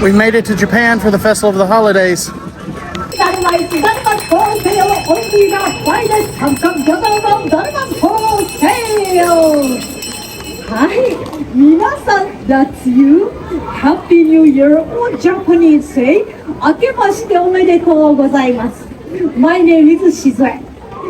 We made it to Japan for the Festival of the Holidays. Dynamite for sale only the finest come Daruma Doll for sale. Hi, 皆さん、that's you. Happy New Year or Japanese say, 明けましておめでとうございます。My name is Shizue.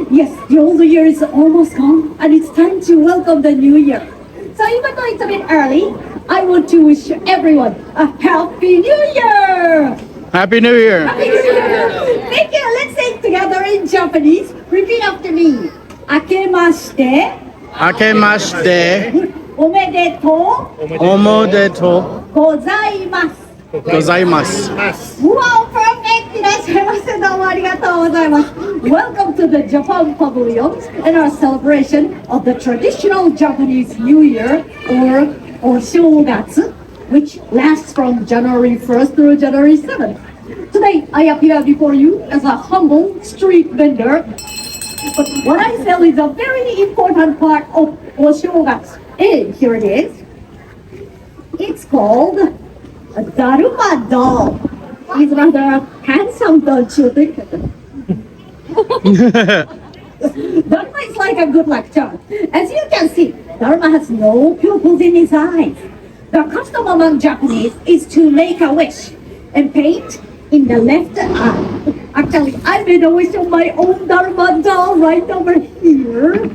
Yes, the old year is almost gone and it's time to welcome the new year. So even though it's a bit early, I want to wish everyone a Happy New Year! Happy New Year! Happy New Year! Thank you! Let's say it together in Japanese. Repeat after me. 明けまして、明けましておめでとおめでとうございます。うございます。Wow, perfect! いらっしゃいませ。どうもありがとうございます。Welcome to the Japan Pavilion and our celebration of the traditional Japanese New Year or Oshogatsu, which lasts from January 1st through January 7th. Today, I appear before you as a humble street vendor, but what I sell is a very important part of Oshogatsu. And here it is. It's called a Daruma Doll. He's rather handsome, don't you think? Daruma is like a good luck charm. As you can see, Daruma has no pupils in his eyes. The custom among Japanese is to make a wish and paint in the left eye. Actually, I made a wish on my own Daruma doll right over here,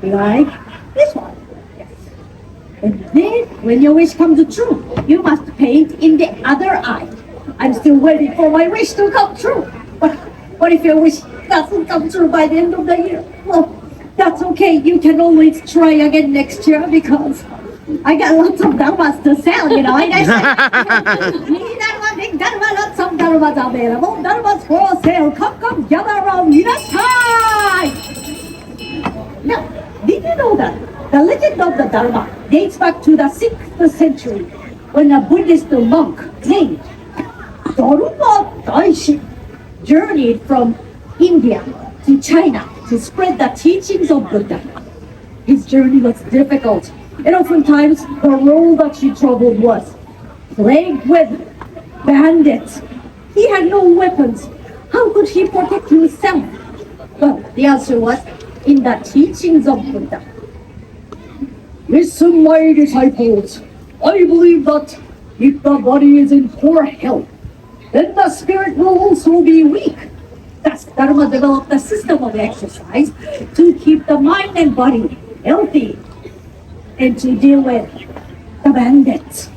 like this one. Yes. And then, when your wish comes true, you must paint in the other eye. I'm still waiting for my wish to come true. But what if your wish doesn't come true by the end of the year? Well, that's okay. You can always try again next year because I got lots of darumas to sell, you know. And I said, big daruma, lots of darumas available. Darumas for sale. Come, gather around. Time. Now, did you know that the legend of the Daruma dates back to the 6th century when a Buddhist monk named Daruma Doll journeyed from India to China to spread the teachings of Buddha. His journey was difficult, and oftentimes the road that he traveled was plagued with bandits. He had no weapons. How could he protect himself? Well, the answer was in the teachings of Buddha. Listen, my disciples. I believe that if the body is in poor health, then the spirit will also be weak. Thus, Daruma developed a system of exercise to keep the mind and body healthy and to deal with the bandits.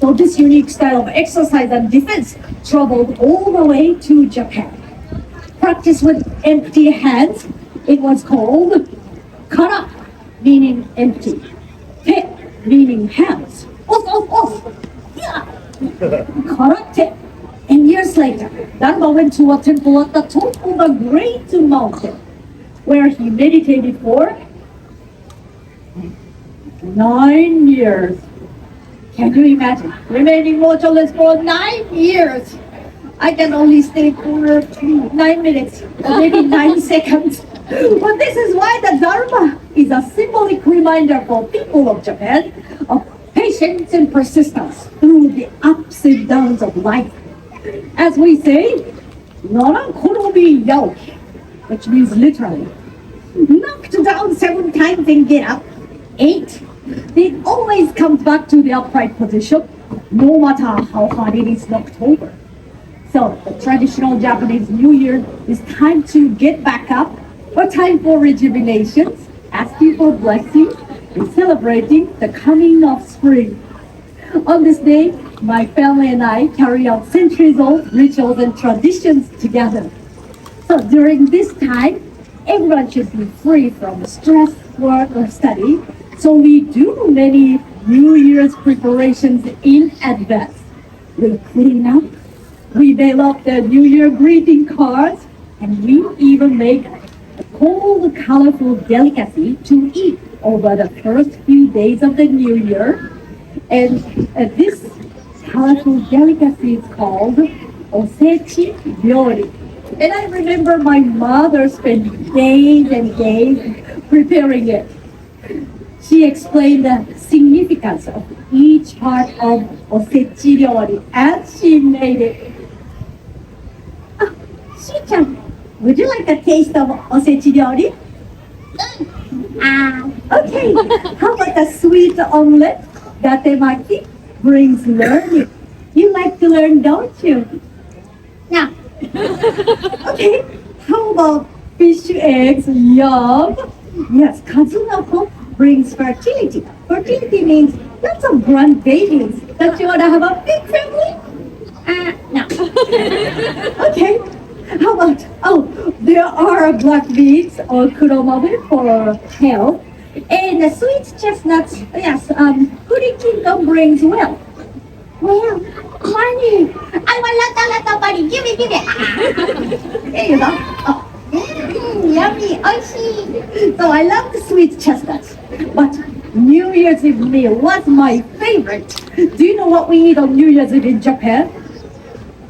So this unique style of exercise and defense traveled all the way to Japan. Practice with empty hands, it was called kara, meaning empty, te, meaning hands, os, yeah, karate. And years later, Daruma went to a temple at the top of a great mountain, where he meditated for 9 years. Can you imagine? Remaining motionless for 9 years. I can only stay for 9 minutes, or maybe 9 seconds. But this is why the Daruma is a symbolic reminder for people of Japan of patience and persistence through the ups and downs of life. As we say, Nara Korobi Yaoki, which means literally, knocked down 7 times and get up 8. It always comes back to the upright position, no matter how hard it is knocked over. So the traditional Japanese New Year is time to get back up, or time for rejuvenation, asking for blessings, and celebrating the coming of spring. On this day, my family and I carry out centuries-old rituals and traditions together. So during this time, everyone should be free from stress, work, or study. So we do many New Year's preparations in advance. We clean up, we mail out the New Year greeting cards, and we even make a cold, colorful delicacy to eat over the first few days of the New Year. And this colorful delicacy is called osechi ryori. And I remember my mother spent days and days preparing it. She explained the significance of each part of osechi ryori as she made it. Shi-chan, would you like a taste of osechi ryori? Okay. How about a sweet omelette? Datemaki brings learning. You like to learn, don't you? Yeah. Okay. How about fish eggs? Yum. Yes, kazunoko brings fertility. Fertility means lots of grandbabies. Don't you want to have a big family? No. Okay. How about, there are black beans or kuromabe for health. And the sweet chestnuts, yes, Kuri Kingdom brings wealth. Well, money. I want lot of money. Give me. There you go. Yummy, oishi. So I love the sweet chestnuts. But New Year's Eve meal was my favorite. Do you know what we eat on New Year's Eve in Japan?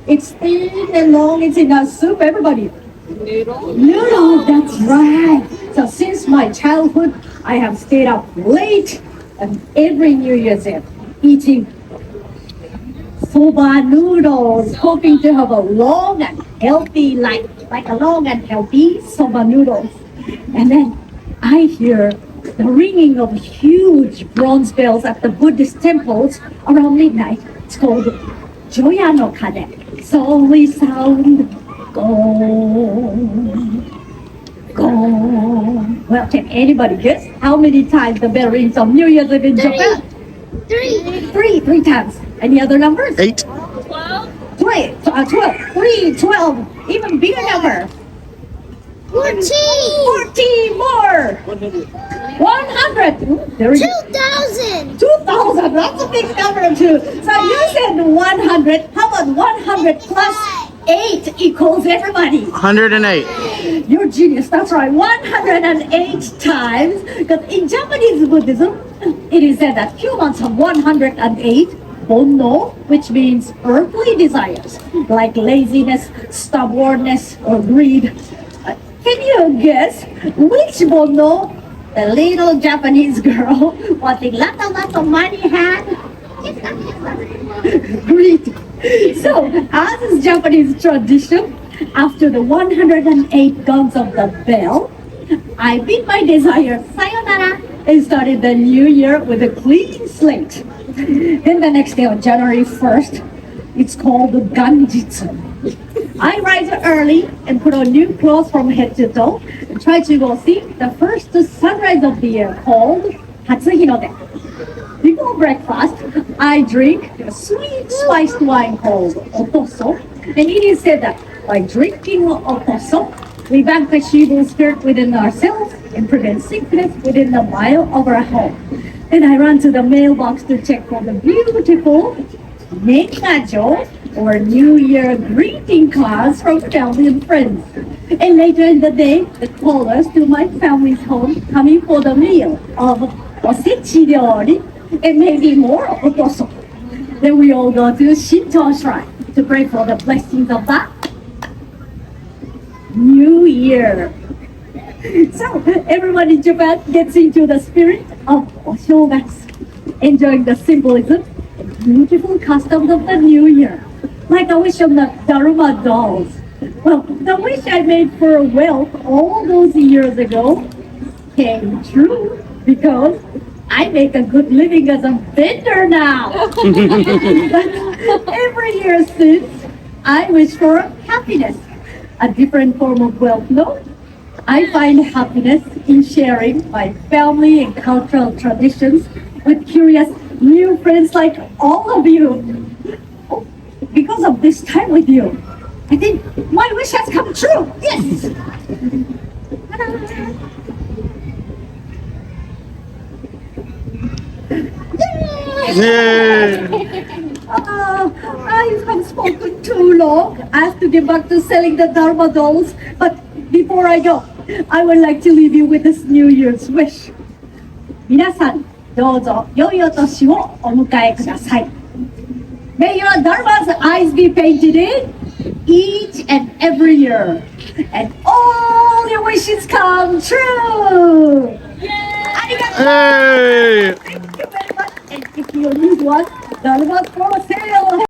It's thin and long. It's in a soup, everybody. Noodle, that's right. So since my childhood, I have stayed up late and every New Year's Eve eating soba noodles, hoping to have a long and healthy life, like a long and healthy soba noodles. And then I hear the ringing of huge bronze bells at the Buddhist temples around midnight. It's called Joya no Kade. Slowly sound, gong, gong. Well, can anybody guess how many times the bell rings on New Year's Eve in Japan? Three times. Any other numbers? 8. 12. 12. Even bigger number. 14 more. 100. There is 2,000. 2,000. That's a big number too. So you said 100. How about 100 plus 8 equals everybody? 108. You're genius. That's right. 108 times. Because in Japanese Buddhism, it is said that humans have 108 bonno, which means earthly desires, like laziness, stubbornness, or greed. Can you guess which bonno the little Japanese girl wanting lot of money had? Greed. So, as is Japanese tradition, after the 108 gongs of the bell, I beat my desire, sayonara, and started the new year with a clean slate. Then the next day on January 1st, it's called the Ganjitsu. I rise early and put on new clothes from head to toe and try to go see the first sunrise of the year called Hatsuhinode. Before breakfast, I drink a sweet spiced wine called otoso, and it is said that by drinking otoso, we vanquish evil spirit within ourselves and prevent sickness within the mile of our home. Then I run to the mailbox to check for the beautiful Nekajo or New Year greeting cards from family and friends. And later in the day, the callers to my family's home coming for the meal of osechi ryori and maybe more otoso. Then we all go to Shinto shrine to pray for the blessings of that New Year. So everyone in Japan gets into the spirit of Oshogatsu, enjoying the symbolism and beautiful customs of the New Year. Like a wish of the Daruma dolls. Well, the wish I made for wealth all those years ago came true because I make a good living as a vendor now. Every year since, I wish for happiness. A different form of wealth, no? I find happiness in sharing my family and cultural traditions with curious new friends like all of you. Because of this time with you, I think my wish has come true. Yes. Yay! I have spoken too long. I have to get back to selling the Daruma dolls. But before I go, I would like to leave you with this New Year's wish. 皆さん、どうぞ良いお年をお迎えください。May your Dharma's eyes be painted in each and every year, and all your wishes come true. Yay! Hey! Thank you very much. And if see on this one. Daruma's for sale.